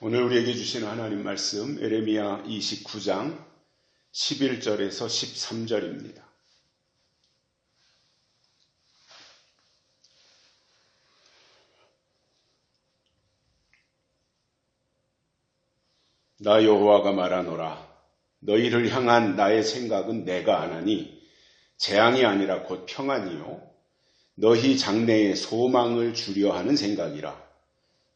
오늘 우리에게 주시는 하나님 말씀 예레미야 29장 11절에서 13절입니다. 나 여호와가 말하노라. 너희를 향한 나의 생각은 내가 아나니 재앙이 아니라 곧 평안이요 너희 장래에 소망을 주려 하는 생각이라.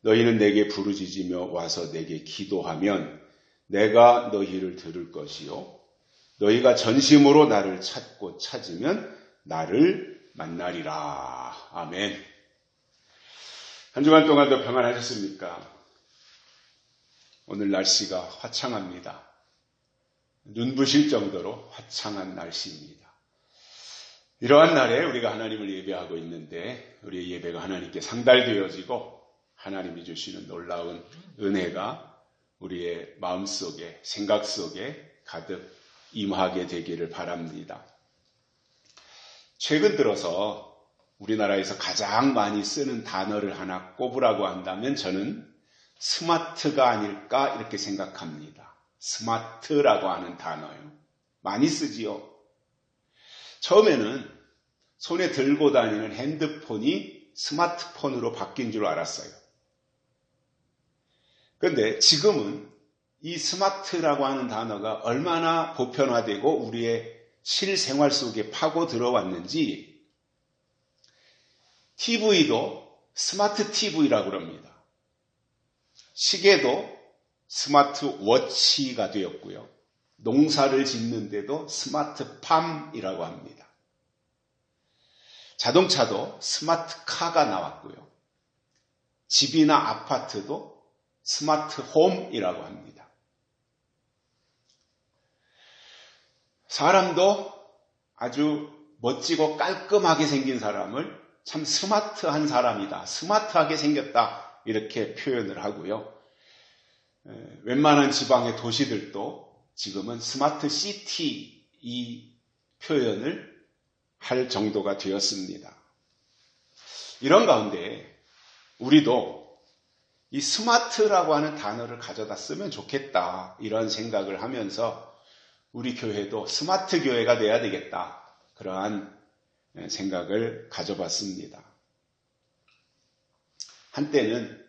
너희는 내게 부르짖으며 와서 내게 기도하면 내가 너희를 들을 것이요 너희가 전심으로 나를 찾고 찾으면 나를 만나리라. 아멘. 한 주간 동안도 평안하셨습니까? 오늘 날씨가 화창합니다. 눈부실 정도로 화창한 날씨입니다. 이러한 날에 우리가 하나님을 예배하고 있는데 우리의 예배가 하나님께 상달되어지고 하나님이 주시는 놀라운 은혜가 우리의 마음속에 생각 속에 가득 임하게 되기를 바랍니다. 최근 들어서 우리나라에서 가장 많이 쓰는 단어를 하나 꼽으라고 한다면 저는 스마트가 아닐까 이렇게 생각합니다. 스마트라고 하는 단어요. 많이 쓰지요. 처음에는 손에 들고 다니는 핸드폰이 스마트폰으로 바뀐 줄 알았어요. 그런데 지금은 이 스마트라고 하는 단어가 얼마나 보편화되고 우리의 실생활 속에 파고 들어왔는지 TV도 스마트 TV라고 합니다. 시계도 스마트워치가 되었고요. 농사를 짓는데도 스마트팜이라고 합니다. 자동차도 스마트카가 나왔고요. 집이나 아파트도 스마트홈이라고 합니다. 사람도 아주 멋지고 깔끔하게 생긴 사람을 참 스마트한 사람이다. 스마트하게 생겼다. 이렇게 표현을 하고요. 웬만한 지방의 도시들도 지금은 스마트 시티 이 표현을 할 정도가 되었습니다. 이런 가운데 우리도 이 스마트라고 하는 단어를 가져다 쓰면 좋겠다 이런 생각을 하면서 우리 교회도 스마트 교회가 돼야 되겠다 그러한 생각을 가져봤습니다. 한때는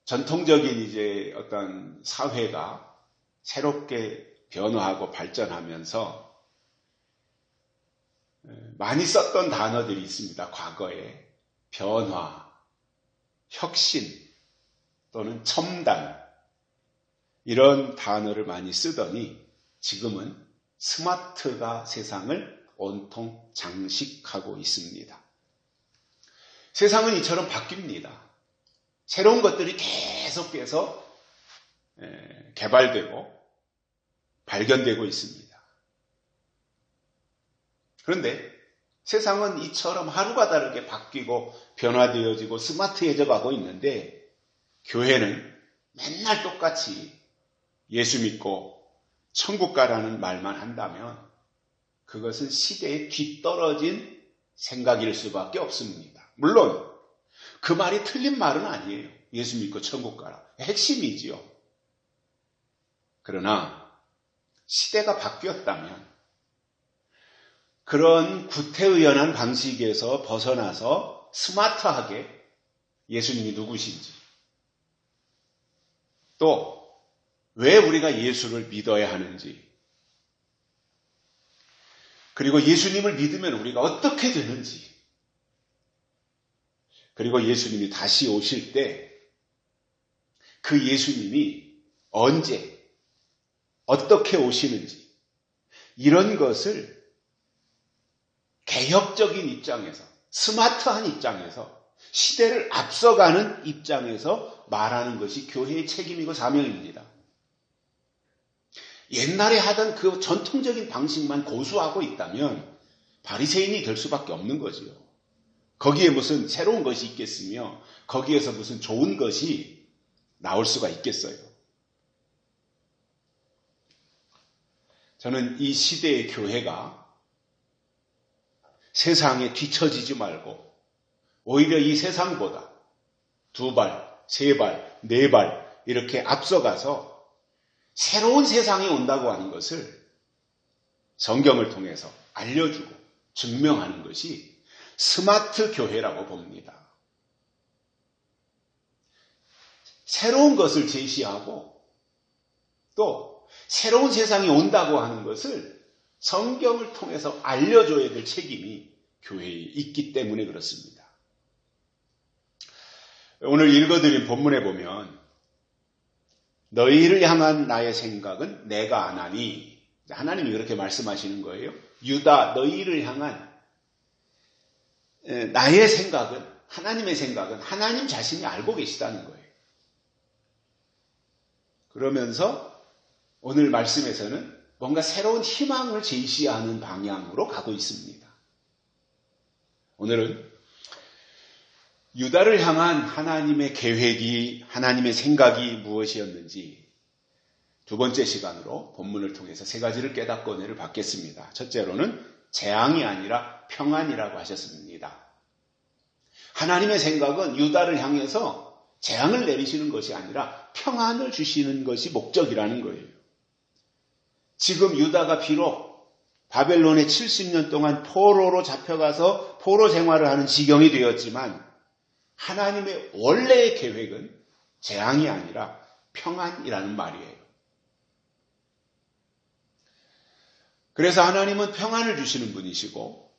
전통적인 이제 어떤 사회가 새롭게 변화하고 발전하면서 많이 썼던 단어들이 있습니다. 과거에 변화, 혁신 또는 첨단 이런 단어를 많이 쓰더니 지금은 스마트가 세상을 온통 장식하고 있습니다. 세상은 이처럼 바뀝니다. 새로운 것들이 계속해서 개발되고 발견되고 있습니다. 그런데 세상은 이처럼 하루가 다르게 바뀌고 변화되어지고 스마트해져 가고 있는데 교회는 맨날 똑같이 예수 믿고 천국 가라는 말만 한다면 그것은 시대에 뒤떨어진 생각일 수밖에 없습니다. 물론 그 말이 틀린 말은 아니에요. 예수 믿고 천국 가라. 핵심이지요. 그러나 시대가 바뀌었다면 그런 구태의연한 방식에서 벗어나서 스마트하게 예수님이 누구신지 또 왜 우리가 예수를 믿어야 하는지 그리고 예수님을 믿으면 우리가 어떻게 되는지 그리고 예수님이 다시 오실 때 그 예수님이 언제 어떻게 오시는지 이런 것을 개혁적인 입장에서 스마트한 입장에서 시대를 앞서가는 입장에서 말하는 것이 교회의 책임이고 사명입니다. 옛날에 하던 그 전통적인 방식만 고수하고 있다면 바리새인이 될 수밖에 없는 거지요. 거기에 무슨 새로운 것이 있겠으며 거기에서 무슨 좋은 것이 나올 수가 있겠어요. 저는 이 시대의 교회가 세상에 뒤처지지 말고 오히려 이 세상보다 2발, 3발, 4발 이렇게 앞서가서 새로운 세상이 온다고 하는 것을 성경을 통해서 알려주고 증명하는 것이 스마트 교회라고 봅니다. 새로운 것을 제시하고 또 새로운 세상이 온다고 하는 것을 성경을 통해서 알려줘야 될 책임이 교회에 있기 때문에 그렇습니다. 오늘 읽어드린 본문에 보면 너희를 향한 나의 생각은 내가 아나니, 하나님이 그렇게 말씀하시는 거예요. 유다, 너희를 향한 나의 생각은, 하나님의 생각은 하나님 자신이 알고 계시다는 거예요. 그러면서 오늘 말씀에서는 뭔가 새로운 희망을 제시하는 방향으로 가고 있습니다. 오늘은 유다를 향한 하나님의 계획이, 하나님의 생각이 무엇이었는지 두 번째 시간으로 본문을 통해서 세 가지를 깨닫고 은혜를 받겠습니다. 첫째로는 재앙이 아니라 평안이라고 하셨습니다. 하나님의 생각은 유다를 향해서 재앙을 내리시는 것이 아니라 평안을 주시는 것이 목적이라는 거예요. 지금 유다가 비록 바벨론에 70년 동안 포로로 잡혀가서 포로 생활을 하는 지경이 되었지만 하나님의 원래의 계획은 재앙이 아니라 평안이라는 말이에요. 그래서 하나님은 평안을 주시는 분이시고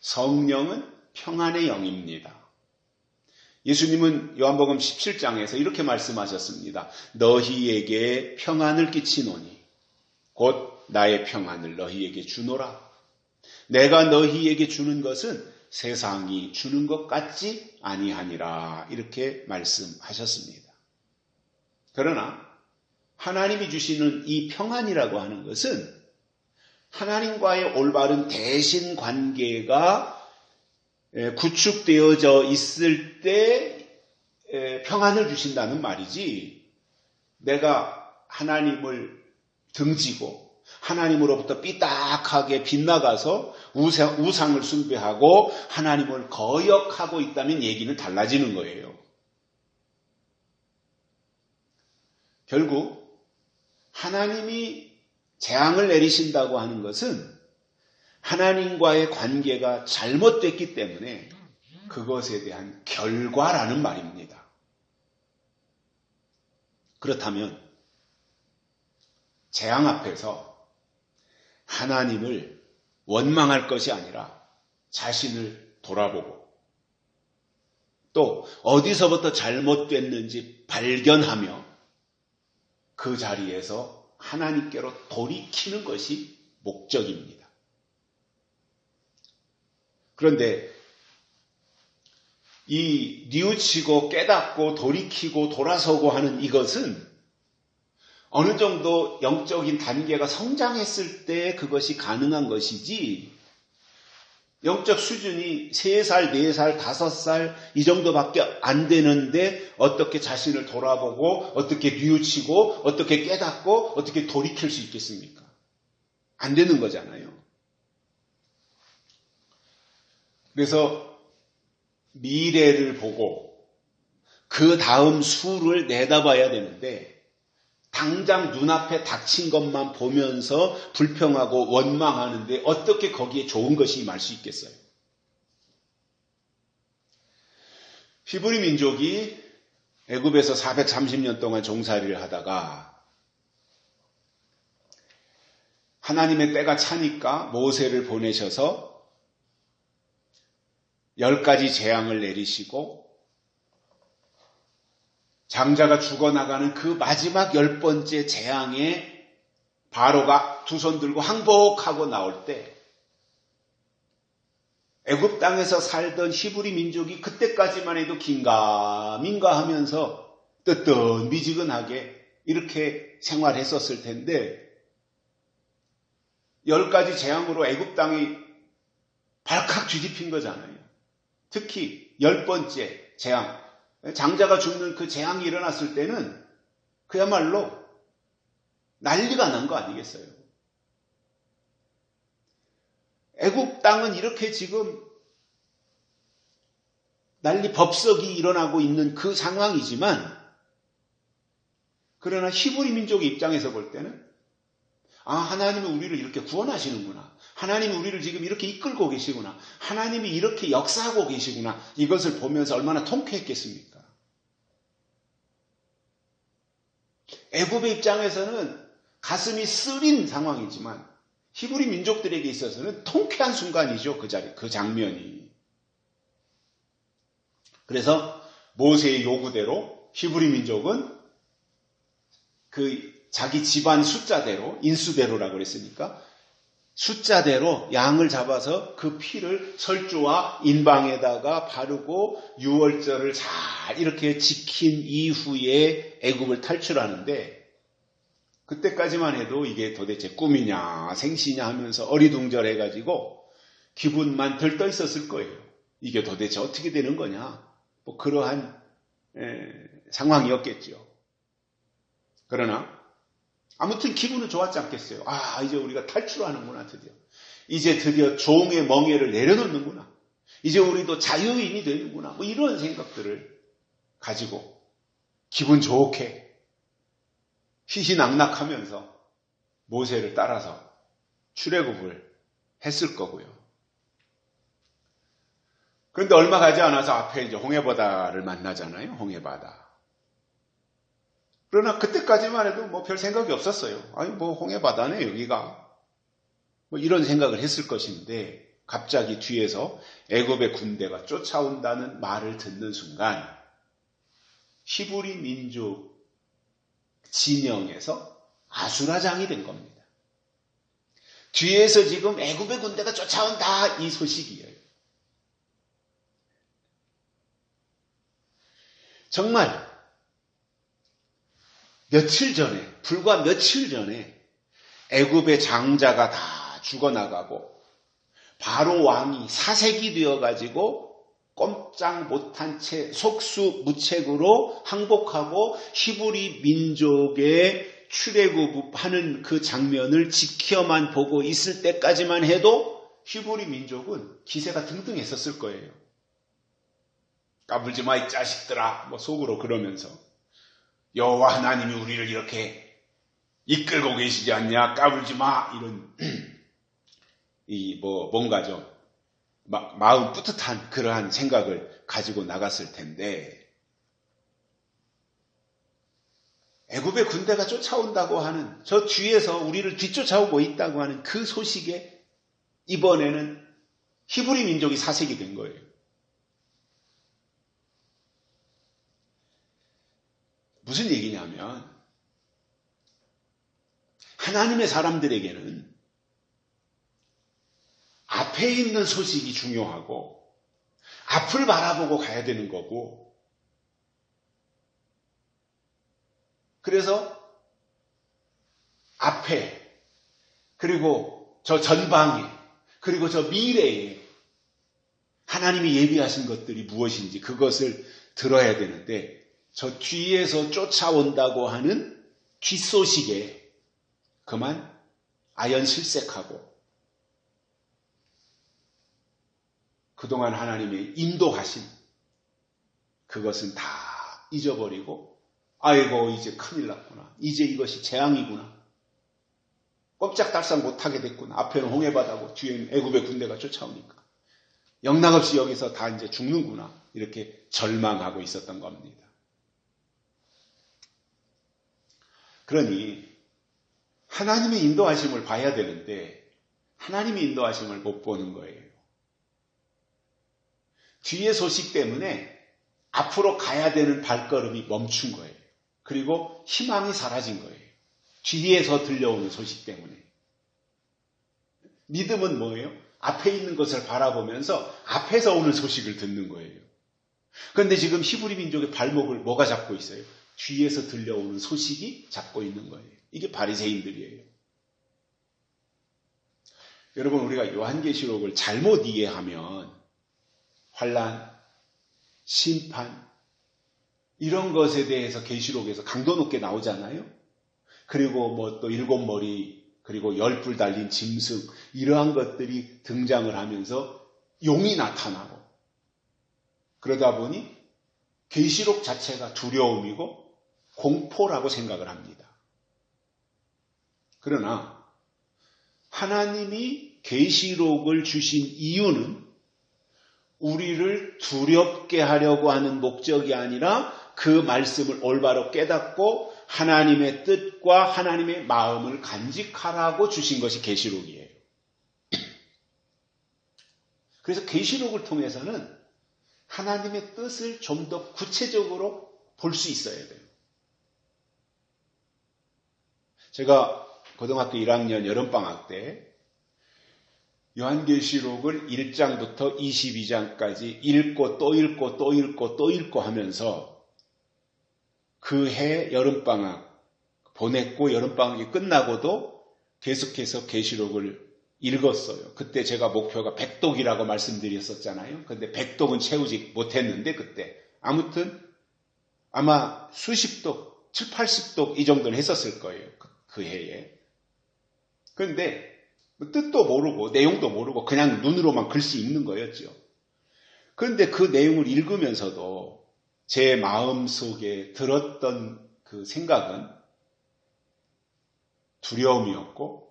성령은 평안의 영입니다. 예수님은 요한복음 17장에서 이렇게 말씀하셨습니다. 너희에게 평안을 끼치노니 곧 나의 평안을 너희에게 주노라. 내가 너희에게 주는 것은 세상이 주는 것 같지 아니하니라. 이렇게 말씀하셨습니다. 그러나 하나님이 주시는 이 평안이라고 하는 것은 하나님과의 올바른 대신 관계가 구축되어져 있을 때 평안을 주신다는 말이지, 내가 하나님을 등지고 하나님으로부터 삐딱하게 빗나가서 우상을 숭배하고 하나님을 거역하고 있다면 얘기는 달라지는 거예요. 결국 하나님이 재앙을 내리신다고 하는 것은 하나님과의 관계가 잘못됐기 때문에 그것에 대한 결과라는 말입니다. 그렇다면 재앙 앞에서 하나님을 원망할 것이 아니라 자신을 돌아보고 또 어디서부터 잘못됐는지 발견하며 그 자리에서 하나님께로 돌이키는 것이 목적입니다. 그런데 이 뉘우치고 깨닫고 돌이키고 돌아서고 하는 이것은 어느 정도 영적인 단계가 성장했을 때 그것이 가능한 것이지, 영적 수준이 3살, 4살, 5살 이 정도밖에 안 되는데 어떻게 자신을 돌아보고 어떻게 뉘우치고 어떻게 깨닫고 어떻게 돌이킬 수 있겠습니까? 안 되는 거잖아요. 그래서 미래를 보고 그 다음 수를 내다봐야 되는데 당장 눈앞에 닥친 것만 보면서 불평하고 원망하는데 어떻게 거기에 좋은 것이 임할 수 있겠어요? 히브리 민족이 애굽에서 430년 동안 종살이를 하다가 하나님의 때가 차니까 모세를 보내셔서 10가지 재앙을 내리시고 장자가 죽어나가는 그 마지막 10번째 재앙에 바로가 두 손 들고 항복하고 나올 때 애굽 땅에서 살던 히브리 민족이 그때까지만 해도 긴가민가 하면서 뜨뜻미지근하게 이렇게 생활했었을 텐데 10가지 재앙으로 애굽 땅이 발칵 뒤집힌 거잖아요. 특히 10번째 재앙, 장자가 죽는 그 재앙이 일어났을 때는 그야말로 난리가 난 거 아니겠어요? 애굽 땅은 이렇게 지금 난리 법석이 일어나고 있는 그 상황이지만 그러나 히브리 민족의 입장에서 볼 때는 하나님이 우리를 이렇게 구원하시는구나. 하나님이 우리를 지금 이렇게 이끌고 계시구나. 하나님이 이렇게 역사하고 계시구나. 이것을 보면서 얼마나 통쾌했겠습니까? 애굽의 입장에서는 가슴이 쓰린 상황이지만 히브리 민족들에게 있어서는 통쾌한 순간이죠. 그 장면이. 그래서 모세의 요구대로 히브리 민족은 자기 집안 숫자대로, 인수대로라고 그랬으니까 숫자대로 양을 잡아서 그 피를 설주와 인방에다가 바르고 유월절을 잘 이렇게 지킨 이후에 애굽을 탈출하는데, 그때까지만 해도 이게 도대체 꿈이냐 생시냐 하면서 어리둥절해가지고 기분만 들떠 있었을 거예요. 이게 도대체 어떻게 되는 거냐, 뭐 그러한 상황이었겠죠. 그러나 아무튼 기분은 좋았지 않겠어요. 이제 우리가 탈출하는구나. 이제 드디어 종의 멍에를 내려놓는구나. 이제 우리도 자유인이 되는구나. 뭐 이런 생각들을 가지고 기분 좋게 희희낙낙하면서 모세를 따라서 출애굽을 했을 거고요. 그런데 얼마 가지 않아서 앞에 이제 홍해바다를 만나잖아요. 홍해바다. 그러나 그때까지만 해도 뭐 별 생각이 없었어요. 뭐 홍해바다네 여기가. 뭐 이런 생각을 했을 것인데, 갑자기 뒤에서 애굽의 군대가 쫓아온다는 말을 듣는 순간 히브리 민족 진영에서 아수라장이 된 겁니다. 뒤에서 지금 애굽의 군대가 쫓아온다, 이 소식이에요. 정말 불과 며칠 전에 애굽의 장자가 다 죽어나가고 바로 왕이 사색이 되어가지고 꼼짝 못한 채 속수무책으로 항복하고 히브리 민족의 출애굽하는 그 장면을 지켜만 보고 있을 때까지만 해도 히브리 민족은 기세가 등등했었을 거예요. 까불지 마 이 자식들아, 뭐 속으로 그러면서. 여호와 하나님이 우리를 이렇게 이끌고 계시지 않냐, 까불지 마, 이런 뭔가 좀 마음 뿌듯한 그러한 생각을 가지고 나갔을 텐데, 애굽의 군대가 쫓아온다고 하는, 저 뒤에서 우리를 뒤쫓아오고 있다고 하는 그 소식에 이번에는 히브리 민족이 사색이 된 거예요. 무슨 얘기냐면, 하나님의 사람들에게는 앞에 있는 소식이 중요하고 앞을 바라보고 가야 되는 거고, 그래서 앞에, 그리고 저 전방에, 그리고 저 미래에 하나님이 예비하신 것들이 무엇인지 그것을 들어야 되는데, 저 뒤에서 쫓아온다고 하는 뒷소식에 그만 아연실색하고 그동안 하나님의 인도하심, 그것은 다 잊어버리고, 아이고 이제 큰일 났구나, 이제 이것이 재앙이구나, 꼼짝달싹 못하게 됐구나, 앞에는 홍해바다고 뒤에는 애굽의 군대가 쫓아오니까 영락없이 여기서 다 이제 죽는구나, 이렇게 절망하고 있었던 겁니다. 그러니 하나님의 인도하심을 봐야 되는데 하나님의 인도하심을 못 보는 거예요. 뒤의 소식 때문에 앞으로 가야 되는 발걸음이 멈춘 거예요. 그리고 희망이 사라진 거예요. 뒤에서 들려오는 소식 때문에. 믿음은 뭐예요? 앞에 있는 것을 바라보면서 앞에서 오는 소식을 듣는 거예요. 그런데 지금 히브리 민족의 발목을 뭐가 잡고 있어요? 뒤에서 들려오는 소식이 잡고 있는 거예요. 이게 바리새인들이에요. 여러분, 우리가 요한계시록을 잘못 이해하면 환난, 심판, 이런 것에 대해서 계시록에서 강도 높게 나오잖아요. 그리고 뭐 또 일곱 머리, 그리고 열불 달린 짐승, 이러한 것들이 등장을 하면서 용이 나타나고, 그러다 보니 계시록 자체가 두려움이고 공포라고 생각을 합니다. 그러나 하나님이 계시록을 주신 이유는 우리를 두렵게 하려고 하는 목적이 아니라 그 말씀을 올바로 깨닫고 하나님의 뜻과 하나님의 마음을 간직하라고 주신 것이 계시록이에요. 그래서 계시록을 통해서는 하나님의 뜻을 좀 더 구체적으로 볼 수 있어야 돼요. 제가 고등학교 1학년 여름방학 때 요한계시록을 1장부터 22장까지 읽고 또 읽고 또 읽고 또 읽고 하면서 그 해 여름방학 보냈고 여름방학이 끝나고도 계속해서 계시록을 읽었어요. 그때 제가 목표가 100독이라고 말씀드렸었잖아요. 근데 100독은 채우지 못했는데 그때 아무튼 아마 수십 독, 7, 80독 이 정도는 했었을 거예요. 그 해에. 그런데 뜻도 모르고 내용도 모르고 그냥 눈으로만 글씨 읽는 거였죠. 그런데 그 내용을 읽으면서도 제 마음속에 들었던 그 생각은 두려움이었고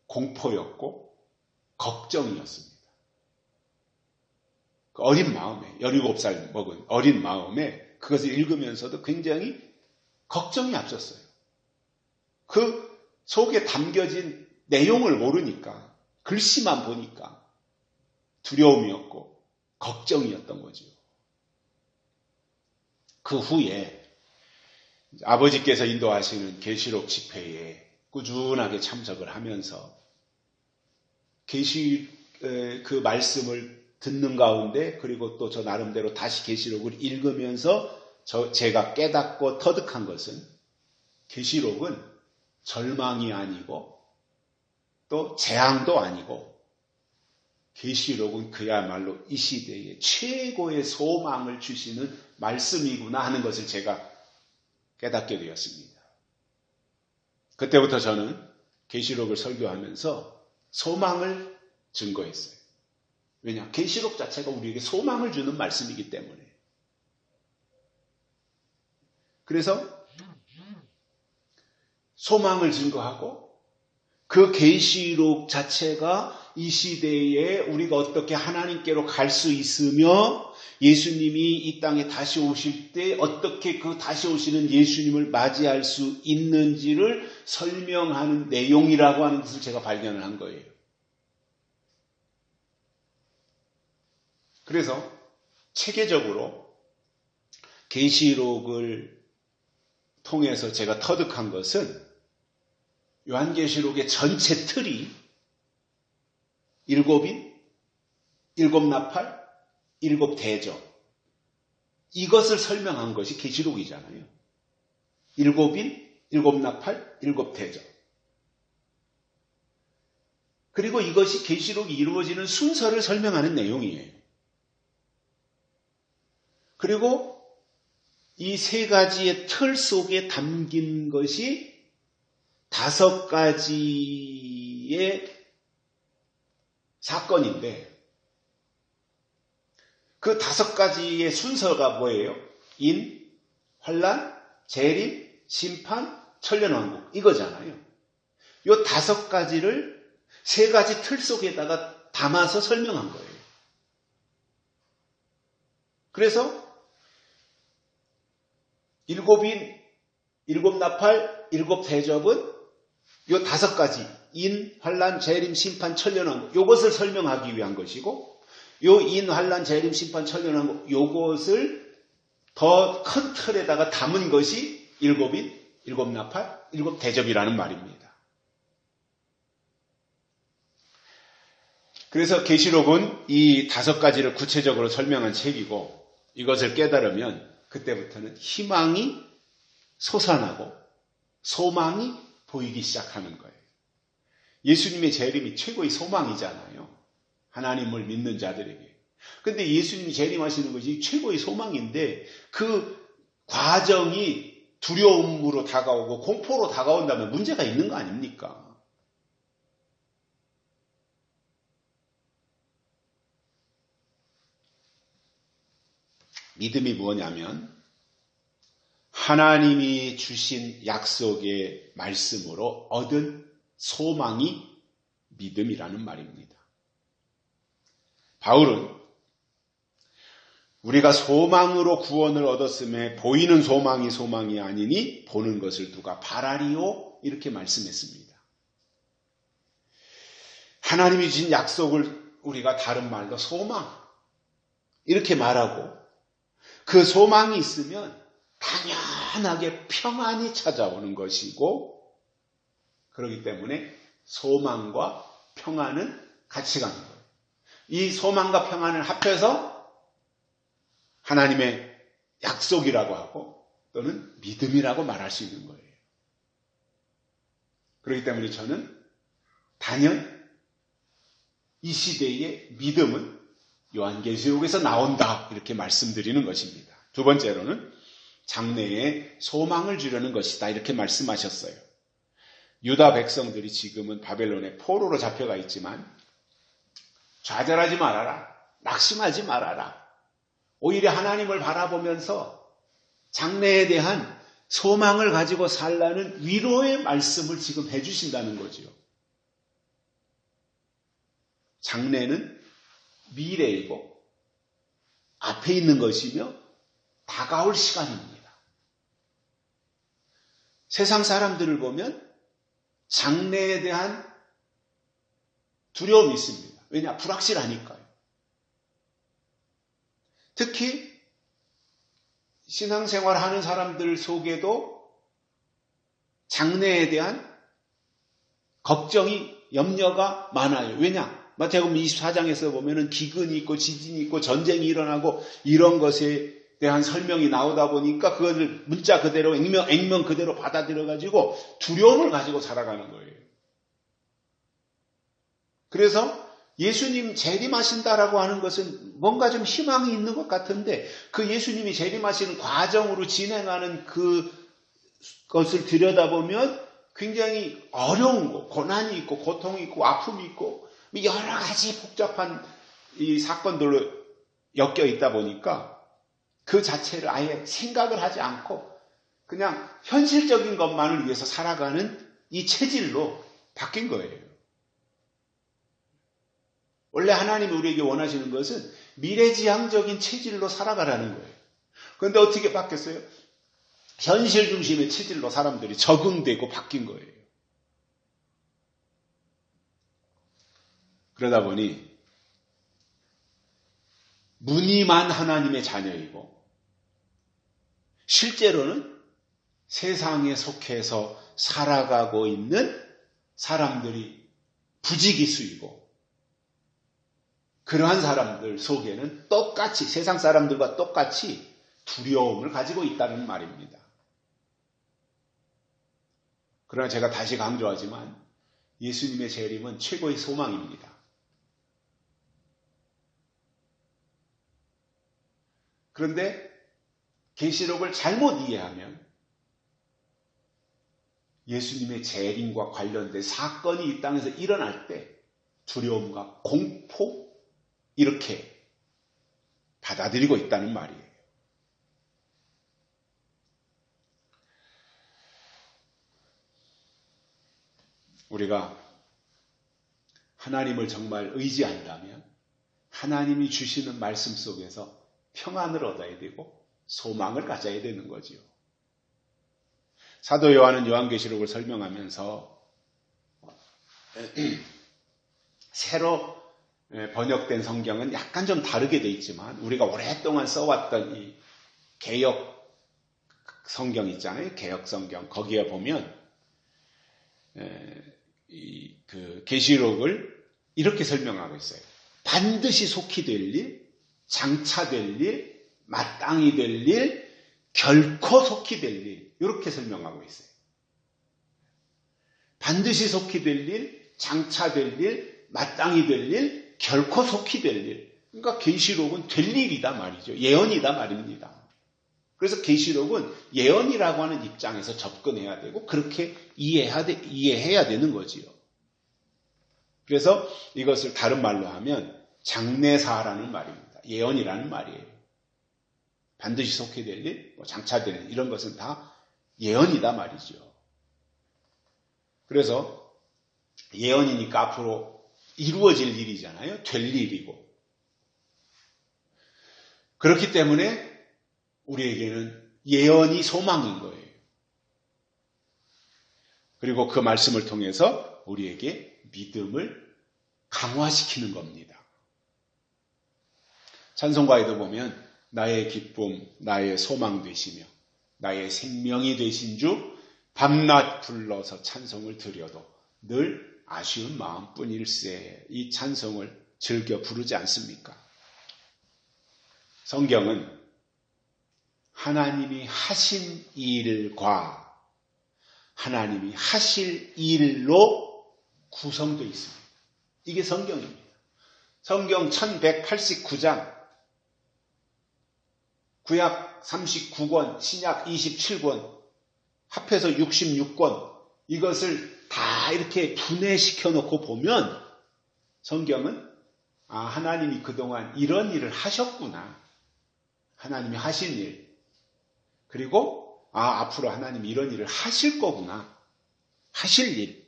공포였고 걱정이었습니다. 그 어린 마음에 17살 먹은 어린 마음에 그것을 읽으면서도 굉장히 걱정이 앞섰어요. 그 속에 담겨진 내용을 모르니까 글씨만 보니까 두려움이었고 걱정이었던 거죠. 그 후에 아버지께서 인도하시는 계시록 집회에 꾸준하게 참석을 하면서 그 말씀을 듣는 가운데 그리고 또 저 나름대로 다시 계시록을 읽으면서 제가 깨닫고 터득한 것은 계시록은 절망이 아니고 또 재앙도 아니고 계시록은 그야말로 이 시대에 최고의 소망을 주시는 말씀이구나 하는 것을 제가 깨닫게 되었습니다. 그때부터 저는 계시록을 설교하면서 소망을 증거했어요. 왜냐? 계시록 자체가 우리에게 소망을 주는 말씀이기 때문에. 그래서 소망을 증거하고 그 계시록 자체가 이 시대에 우리가 어떻게 하나님께로 갈 수 있으며 예수님이 이 땅에 다시 오실 때 어떻게 그 다시 오시는 예수님을 맞이할 수 있는지를 설명하는 내용이라고 하는 것을 제가 발견을 한 거예요. 그래서 체계적으로 계시록을 통해서 제가 터득한 것은 요한계시록의 전체 틀이 일곱인, 일곱 나팔, 일곱 대접 이것을 설명한 것이 계시록이잖아요. 일곱인, 일곱 나팔, 일곱 대접. 그리고 이것이 계시록이 이루어지는 순서를 설명하는 내용이에요. 그리고 이 세 가지의 틀 속에 담긴 것이 5가지의 사건인데 그 5가지의 순서가 뭐예요? 인, 환란, 재림, 심판, 천년왕국 이거잖아요. 이 5가지를 3가지 틀 속에다가 담아서 설명한 거예요. 그래서 일곱인, 일곱 나팔, 일곱 대접은 이 5가지 인, 환란, 재림, 심판, 천년왕국 이것을 설명하기 위한 것이고 요 인, 환란, 재림, 심판, 천년왕국 요것을 더 큰 틀에다가 담은 것이 일곱인, 일곱 나팔, 일곱 대접이라는 말입니다. 그래서 계시록은 이 5가지를 구체적으로 설명한 책이고 이것을 깨달으면 그때부터는 희망이 솟아나고 소망이 보이기 시작하는 거예요. 예수님의 재림이 최고의 소망이잖아요. 하나님을 믿는 자들에게. 근데 예수님이 재림하시는 것이 최고의 소망인데 그 과정이 두려움으로 다가오고 공포로 다가온다면 문제가 있는 거 아닙니까? 믿음이 뭐냐면 하나님이 주신 약속의 말씀으로 얻은 소망이 믿음이라는 말입니다. 바울은 우리가 소망으로 구원을 얻었음에 보이는 소망이 소망이 아니니 보는 것을 누가 바라리요? 이렇게 말씀했습니다. 하나님이 주신 약속을 우리가 다른 말로 소망 이렇게 말하고 그 소망이 있으면 당연하게 평안이 찾아오는 것이고 그렇기 때문에 소망과 평안은 같이 가는 거예요. 이 소망과 평안을 합해서 하나님의 약속이라고 하고 또는 믿음이라고 말할 수 있는 거예요. 그렇기 때문에 저는 단연 이 시대의 믿음은 요한계시록에서 나온다 이렇게 말씀드리는 것입니다. 두 번째로는 장래에 소망을 주려는 것이다 이렇게 말씀하셨어요. 유다 백성들이 지금은 바벨론의 포로로 잡혀가 있지만 좌절하지 말아라. 낙심하지 말아라. 오히려 하나님을 바라보면서 장래에 대한 소망을 가지고 살라는 위로의 말씀을 지금 해주신다는 거죠. 장래는 미래이고 앞에 있는 것이며 다가올 시간입니다. 세상 사람들을 보면 장래에 대한 두려움이 있습니다. 왜냐? 불확실하니까요. 특히 신앙생활 하는 사람들 속에도 장래에 대한 걱정이, 염려가 많아요. 왜냐? 마태복음 24장에서 보면은 기근이 있고 지진이 있고 전쟁이 일어나고 이런 것에 대한 설명이 나오다 보니까 그것을 문자 그대로 액면 그대로 받아들여가지고 두려움을 가지고 살아가는 거예요. 그래서 예수님 재림하신다라고 하는 것은 뭔가 좀 희망이 있는 것 같은데 그 예수님이 재림하시는 과정으로 진행하는 그것을 들여다보면 굉장히 어려운 거, 고난이 있고 고통이 있고 아픔이 있고 여러 가지 복잡한 이 사건들로 엮여 있다 보니까 그 자체를 아예 생각을 하지 않고 그냥 현실적인 것만을 위해서 살아가는 이 체질로 바뀐 거예요. 원래 하나님이 우리에게 원하시는 것은 미래지향적인 체질로 살아가라는 거예요. 그런데 어떻게 바뀌었어요? 현실 중심의 체질로 사람들이 적응되고 바뀐 거예요. 그러다 보니 무늬만 하나님의 자녀이고 실제로는 세상에 속해서 살아가고 있는 사람들이 부지기수이고 그러한 사람들 속에는 똑같이 세상 사람들과 똑같이 두려움을 가지고 있다는 말입니다. 그러나 제가 다시 강조하지만 예수님의 재림은 최고의 소망입니다. 그런데 계시록을 잘못 이해하면 예수님의 재림과 관련된 사건이 이 땅에서 일어날 때 두려움과 공포 이렇게 받아들이고 있다는 말이에요. 우리가 하나님을 정말 의지한다면 하나님이 주시는 말씀 속에서 평안을 얻어야 되고 소망을 가져야 되는 거지요. 사도 요한은 요한계시록을 설명하면서 새로 번역된 성경은 약간 좀 다르게 돼 있지만 우리가 오랫동안 써왔던 이 개역 성경 있잖아요. 개역 성경 거기에 보면 그 계시록을 이렇게 설명하고 있어요. 반드시 속히 될 일, 장차될 일, 마땅히 될 일, 결코 속히 될 일 이렇게 설명하고 있어요. 반드시 속히 될 일, 장차될 일, 마땅히 될 일, 결코 속히 될 일. 그러니까 계시록은 될 일이다 말이죠. 예언이다 말입니다. 그래서 계시록은 예언이라고 하는 입장에서 접근해야 되고 그렇게 이해해야 되는 거지요. 그래서 이것을 다른 말로 하면 장래사라는 말입니다. 예언이라는 말이에요. 반드시 속해 될 일, 장차되는 이런 것은 다 예언이다 말이죠. 그래서 예언이니까 앞으로 이루어질 일이잖아요. 될 일이고. 그렇기 때문에 우리에게는 예언이 소망인 거예요. 그리고 그 말씀을 통해서 우리에게 믿음을 강화시키는 겁니다. 찬송가에도 보면 나의 기쁨, 나의 소망 되시며 나의 생명이 되신 주 밤낮 불러서 찬송을 드려도 늘 아쉬운 마음뿐일세 이 찬송을 즐겨 부르지 않습니까? 성경은 하나님이 하신 일과 하나님이 하실 일로 구성되어 있습니다. 이게 성경입니다. 성경 1189장, 구약 39권, 신약 27권, 합해서 66권, 이것을 다 이렇게 분해시켜 놓고 보면 성경은 하나님이 그동안 이런 일을 하셨구나. 하나님이 하신 일. 그리고 앞으로 하나님이 이런 일을 하실 거구나. 하실 일.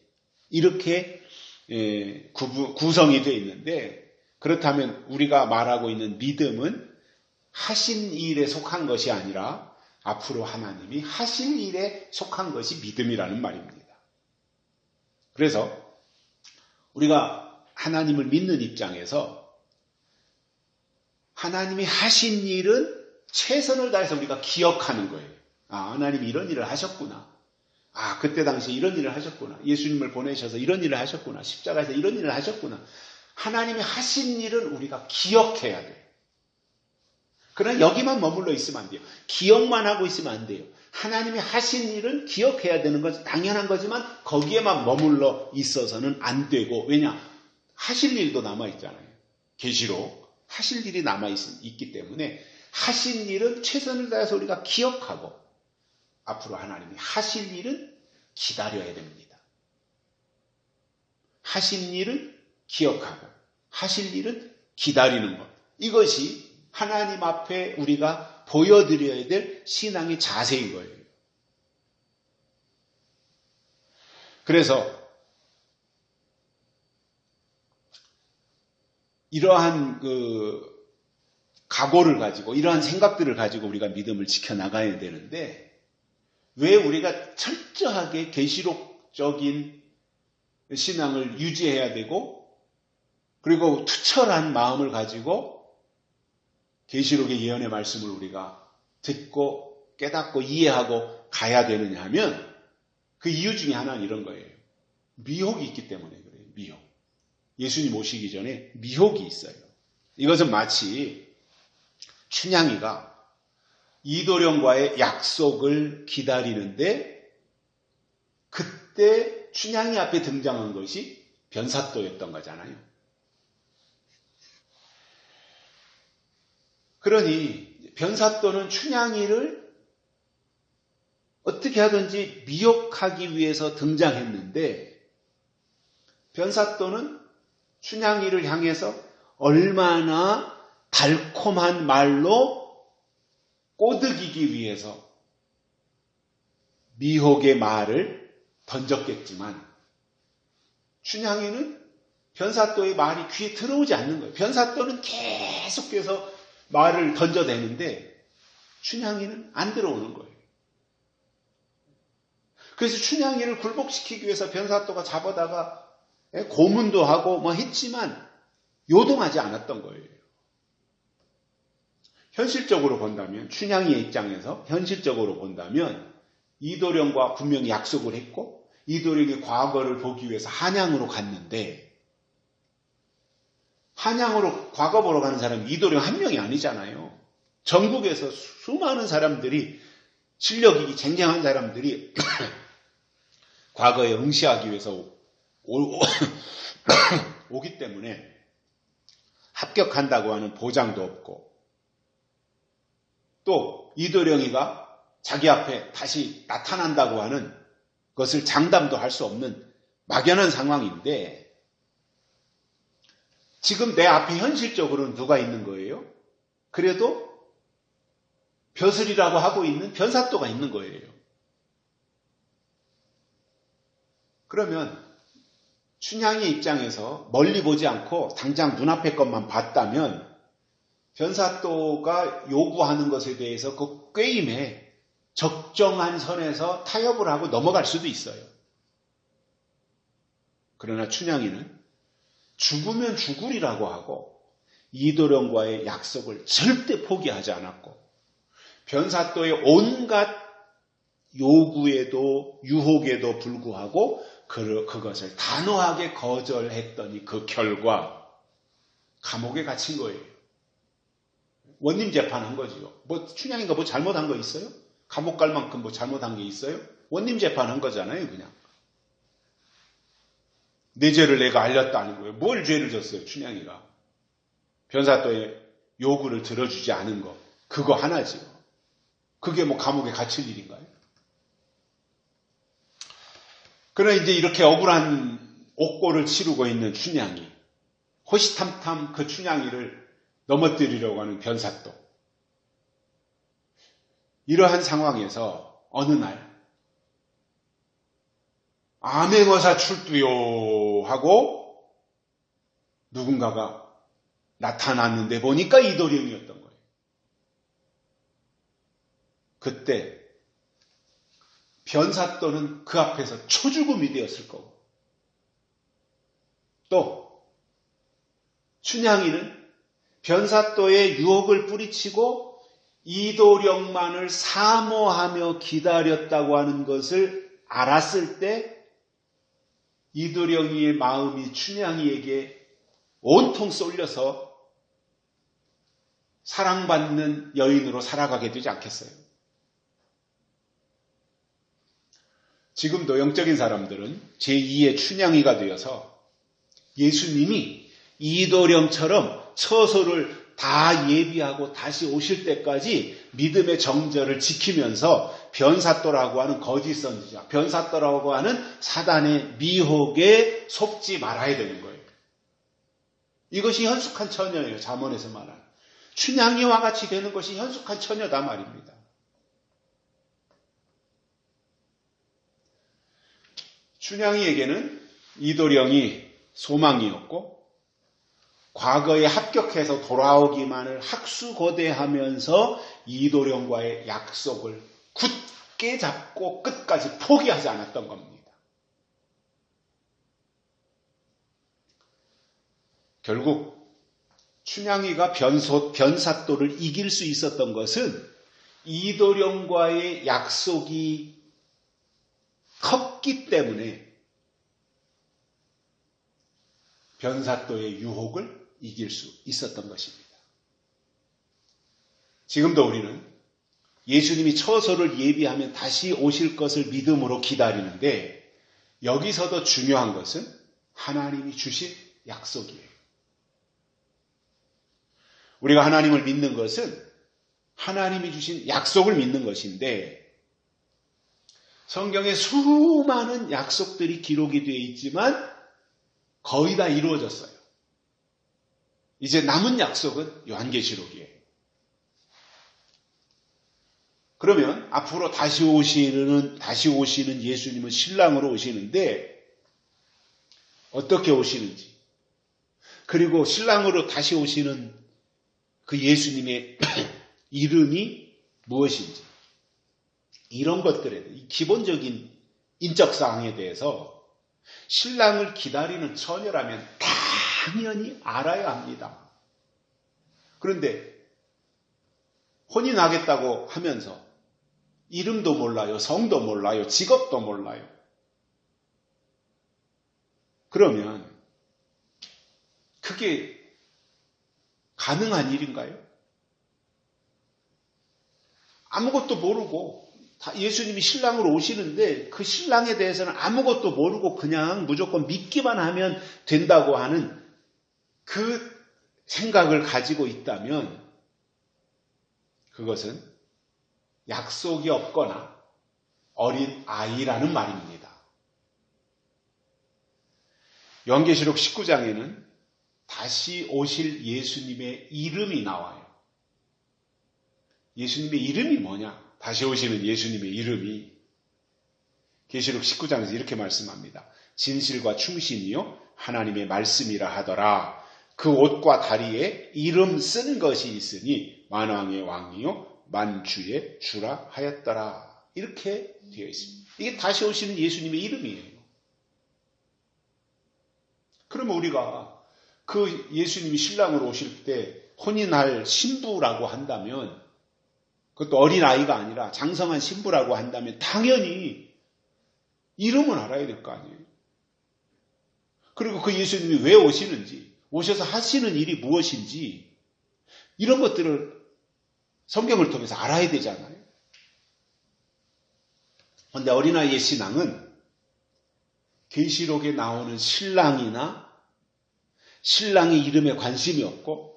이렇게 구성이 되어 있는데 그렇다면 우리가 말하고 있는 믿음은 하신 일에 속한 것이 아니라 앞으로 하나님이 하실 일에 속한 것이 믿음이라는 말입니다. 그래서 우리가 하나님을 믿는 입장에서 하나님이 하신 일은 최선을 다해서 우리가 기억하는 거예요. 하나님이 이런 일을 하셨구나. 그때 당시에 이런 일을 하셨구나. 예수님을 보내셔서 이런 일을 하셨구나. 십자가에서 이런 일을 하셨구나. 하나님이 하신 일은 우리가 기억해야 돼요. 그러나 여기만 머물러 있으면 안 돼요. 기억만 하고 있으면 안 돼요. 하나님이 하신 일은 기억해야 되는 것은 당연한 거지만 거기에만 머물러 있어서는 안 되고 왜냐? 하실 일도 남아있잖아요. 계시록 하실 일이 남아있기 때문에 하신 일은 최선을 다해서 우리가 기억하고 앞으로 하나님이 하실 일은 기다려야 됩니다. 하신 일은 기억하고 하실 일은 기다리는 것. 이것이 하나님 앞에 우리가 보여드려야 될 신앙의 자세인 거예요. 그래서 이러한 각오를 가지고 이러한 생각들을 가지고 우리가 믿음을 지켜나가야 되는데 왜 우리가 철저하게 계시록적인 신앙을 유지해야 되고 그리고 투철한 마음을 가지고 계시록의 예언의 말씀을 우리가 듣고 깨닫고 이해하고 가야 되느냐 하면 그 이유 중에 하나는 이런 거예요. 미혹이 있기 때문에 그래요. 미혹. 예수님 오시기 전에 미혹이 있어요. 이것은 마치 춘향이가 이도령과의 약속을 기다리는데 그때 춘향이 앞에 등장한 것이 변사또였던 거잖아요. 그러니 변사또는 춘향이를 어떻게 하든지 미혹하기 위해서 등장했는데 변사또는 춘향이를 향해서 얼마나 달콤한 말로 꼬드기기 위해서 미혹의 말을 던졌겠지만 춘향이는 변사또의 말이 귀에 들어오지 않는 거예요. 변사또는 계속해서 말을 던져대는데 춘향이는 안 들어오는 거예요. 그래서 춘향이를 굴복시키기 위해서 변사또가 잡아다가 고문도 하고 했지만 요동하지 않았던 거예요. 현실적으로 본다면 춘향이의 입장에서 현실적으로 본다면 이도령과 분명히 약속을 했고 이도령이 과거를 보기 위해서 한양으로 갔는데 한양으로 과거 보러 가는 사람이 이도령 한 명이 아니잖아요. 전국에서 수많은 사람들이 실력이 쟁쟁한 사람들이 과거에 응시하기 위해서 오기 때문에 합격한다고 하는 보장도 없고 또 이도령이가 자기 앞에 다시 나타난다고 하는 것을 장담도 할 수 없는 막연한 상황인데 지금 내 앞에 현실적으로는 누가 있는 거예요? 그래도 벼슬이라고 하고 있는 변사또가 있는 거예요. 그러면 춘향의 입장에서 멀리 보지 않고 당장 눈앞의 것만 봤다면 변사또가 요구하는 것에 대해서 그 꾀임에 적정한 선에서 타협을 하고 넘어갈 수도 있어요. 그러나 춘향이는 죽으면 죽으리라고 하고 이도령과의 약속을 절대 포기하지 않았고 변사또의 온갖 요구에도 유혹에도 불구하고 그것을 단호하게 거절했더니 그 결과 감옥에 갇힌 거예요. 원님 재판한 거지요. 뭐 춘향이가 뭐 잘못한 거 있어요? 감옥 갈 만큼 뭐 잘못한 게 있어요? 원님 재판한 거잖아요, 그냥. 내 죄를 내가 알렸다는 거예요. 뭘 죄를 졌어요, 춘향이가. 변사또의 요구를 들어주지 않은 거. 그거 하나지요. 그게 뭐 감옥에 갇힐 일인가요? 그러나 이제 이렇게 억울한 옥고를 치르고 있는 춘향이, 호시탐탐 그 춘향이를 넘어뜨리려고 하는 변사또. 이러한 상황에서 어느 날 암행어사 출두요 하고 누군가가 나타났는데 보니까 이도령이었던 거예요. 그때 변사또는 그 앞에서 초죽음이 되었을 거고 또 춘향이는 변사또의 유혹을 뿌리치고 이도령만을 사모하며 기다렸다고 하는 것을 알았을 때 이도령이의 마음이 춘향이에게 온통 쏠려서 사랑받는 여인으로 살아가게 되지 않겠어요? 지금도 영적인 사람들은 제2의 춘향이가 되어서 예수님이 이도령처럼 처소를 다 예비하고 다시 오실 때까지 믿음의 정절을 지키면서 변사또라고 하는 거짓 선지자, 변사또라고 하는 사단의 미혹에 속지 말아야 되는 거예요. 이것이 현숙한 처녀예요. 잠언에서 말하는. 춘향이와 같이 되는 것이 현숙한 처녀다 말입니다. 춘향이에게는 이도령이 소망이었고 과거에 합격해서 돌아오기만을 학수고대하면서 이도령과의 약속을 굳게 잡고 끝까지 포기하지 않았던 겁니다. 결국 춘향이가 변사또를 이길 수 있었던 것은 이도령과의 약속이 컸기 때문에 변사또의 유혹을 이길 수 있었던 것입니다. 지금도 우리는 예수님이 처소를 예비하면 다시 오실 것을 믿음으로 기다리는데 여기서도 중요한 것은 하나님이 주신 약속이에요. 우리가 하나님을 믿는 것은 하나님이 주신 약속을 믿는 것인데 성경에 수많은 약속들이 기록이 되어 있지만 거의 다 이루어졌어요. 이제 남은 약속은 요한계시록이에요. 그러면 앞으로 다시 오시는 예수님은 신랑으로 오시는데 어떻게 오시는지 그리고 신랑으로 다시 오시는 그 예수님의 이름이 무엇인지 이런 것들에 기본적인 인적사항에 대해서 신랑을 기다리는 처녀라면 당연히 알아야 합니다. 그런데 혼인하겠다고 하면서 이름도 몰라요, 성도 몰라요, 직업도 몰라요. 그러면 그게 가능한 일인가요? 아무것도 모르고 예수님이 신랑으로 오시는데 그 신랑에 대해서는 아무것도 모르고 그냥 무조건 믿기만 하면 된다고 하는 그 생각을 가지고 있다면 그것은 약속이 없거나 어린 아이라는 말입니다. 요한계시록 19장에는 다시 오실 예수님의 이름이 나와요. 예수님의 이름이 뭐냐? 다시 오시는 예수님의 이름이 계시록 19장에서 이렇게 말씀합니다. 진실과 충신이요 하나님의 말씀이라 하더라. 그 옷과 다리에 이름 쓴 것이 있으니 만왕의 왕이요 만주의 주라 하였더라. 이렇게 되어 있습니다. 이게 다시 오시는 예수님의 이름이에요. 그러면 우리가 그 예수님이 신랑으로 오실 때 혼인할 신부라고 한다면, 그것도 어린아이가 아니라 장성한 신부라고 한다면 당연히 이름은 알아야 될 거 아니에요. 그리고 그 예수님이 왜 오시는지, 오셔서 하시는 일이 무엇인지, 이런 것들을 성경을 통해서 알아야 되잖아요. 그런데 어린아이의 신앙은 계시록에 나오는 신랑이나 신랑의 이름에 관심이 없고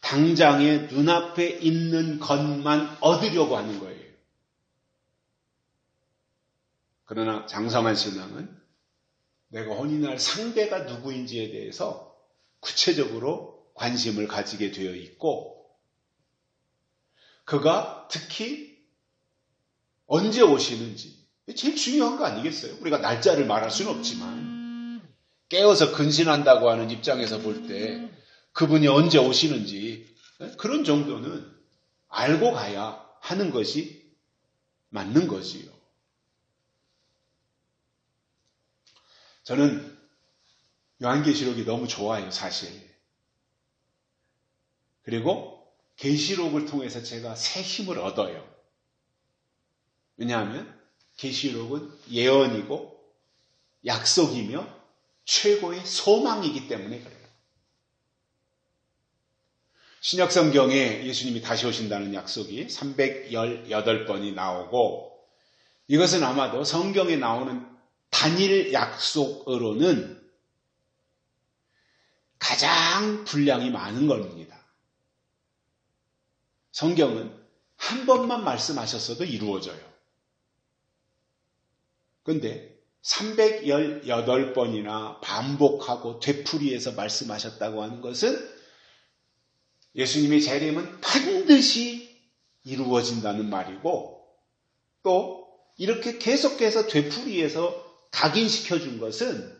당장에 눈앞에 있는 것만 얻으려고 하는 거예요. 그러나 장성한 신앙은 내가 혼인할 상대가 누구인지에 대해서 구체적으로 관심을 가지게 되어 있고, 그가 특히 언제 오시는지, 제일 중요한 거 아니겠어요? 우리가 날짜를 말할 수는 없지만 깨어서 근신한다고 하는 입장에서 볼 때 그분이 언제 오시는지 그런 정도는 알고 가야 하는 것이 맞는 거지요. 저는 요한계시록이 너무 좋아요, 사실. 그리고 계시록을 통해서 제가 새 힘을 얻어요. 왜냐하면 계시록은 예언이고 약속이며 최고의 소망이기 때문에 그래요. 신약성경에 예수님이 다시 오신다는 약속이 318번이 나오고, 이것은 아마도 성경에 나오는 단일 약속으로는 가장 분량이 많은 겁니다. 성경은 한 번만 말씀하셨어도 이루어져요. 그런데 318번이나 반복하고 되풀이해서 말씀하셨다고 하는 것은 예수님의 재림은 반드시 이루어진다는 말이고, 또 이렇게 계속해서 되풀이해서 각인시켜준 것은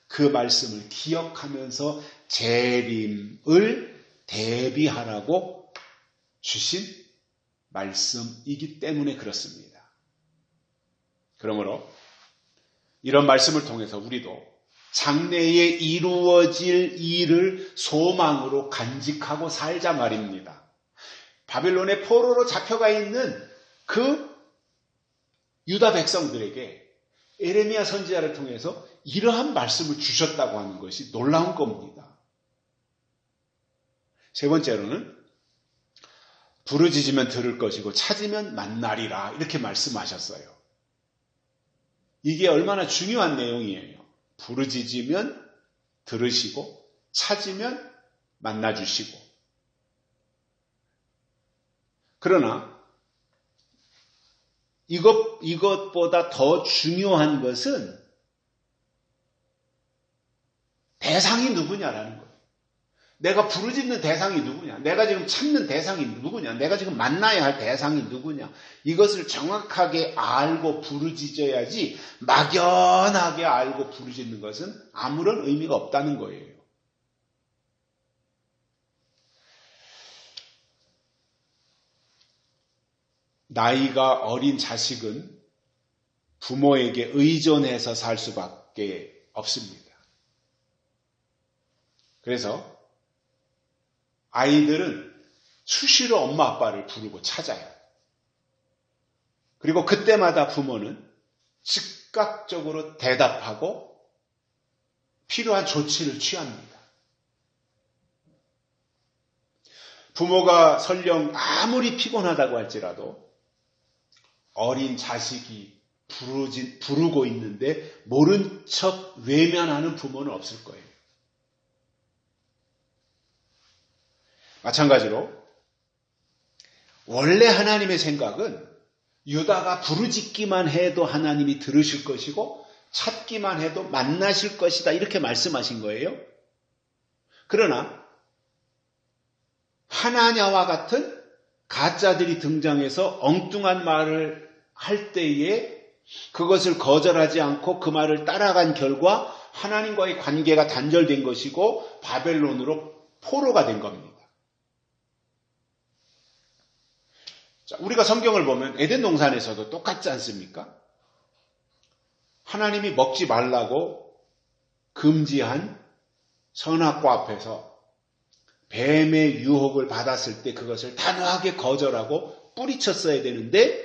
그 말씀을 기억하면서 재림을 대비하라고 주신 말씀이기 때문에 그렇습니다. 그러므로 이런 말씀을 통해서 우리도 장래에 이루어질 일을 소망으로 간직하고 살자 말입니다. 바빌론의 포로로 잡혀가 있는 그 유다 백성들에게 에레미야 선지자를 통해서 이러한 말씀을 주셨다고 하는 것이 놀라운 겁니다. 세 번째로는 부르짖으면 들을 것이고 찾으면 만나리라, 이렇게 말씀하셨어요. 이게 얼마나 중요한 내용이에요. 부르짖으면 들으시고 찾으면 만나주시고. 그러나 이것보다 더 중요한 것은 대상이 누구냐라는 거예요. 내가 부르짖는 대상이 누구냐, 내가 지금 찾는 대상이 누구냐, 내가 지금 만나야 할 대상이 누구냐, 이것을 정확하게 알고 부르짖어야지 막연하게 알고 부르짖는 것은 아무런 의미가 없다는 거예요. 나이가 어린 자식은 부모에게 의존해서 살 수밖에 없습니다. 그래서 아이들은 수시로 엄마 아빠를 부르고 찾아요. 그리고 그때마다 부모는 즉각적으로 대답하고 필요한 조치를 취합니다. 부모가 설령 아무리 피곤하다고 할지라도 어린 자식이 부르고 있는데 모른 척 외면하는 부모는 없을 거예요. 마찬가지로 원래 하나님의 생각은 유다가 부르짖기만 해도 하나님이 들으실 것이고 찾기만 해도 만나실 것이다, 이렇게 말씀하신 거예요. 그러나 하나냐와 같은 가짜들이 등장해서 엉뚱한 말을 할 때에 그것을 거절하지 않고 그 말을 따라간 결과 하나님과의 관계가 단절된 것이고 바벨론으로 포로가 된 겁니다. 자, 우리가 성경을 보면 에덴 동산에서도 똑같지 않습니까? 하나님이 먹지 말라고 금지한 선악과 앞에서 뱀의 유혹을 받았을 때 그것을 단호하게 거절하고 뿌리쳤어야 되는데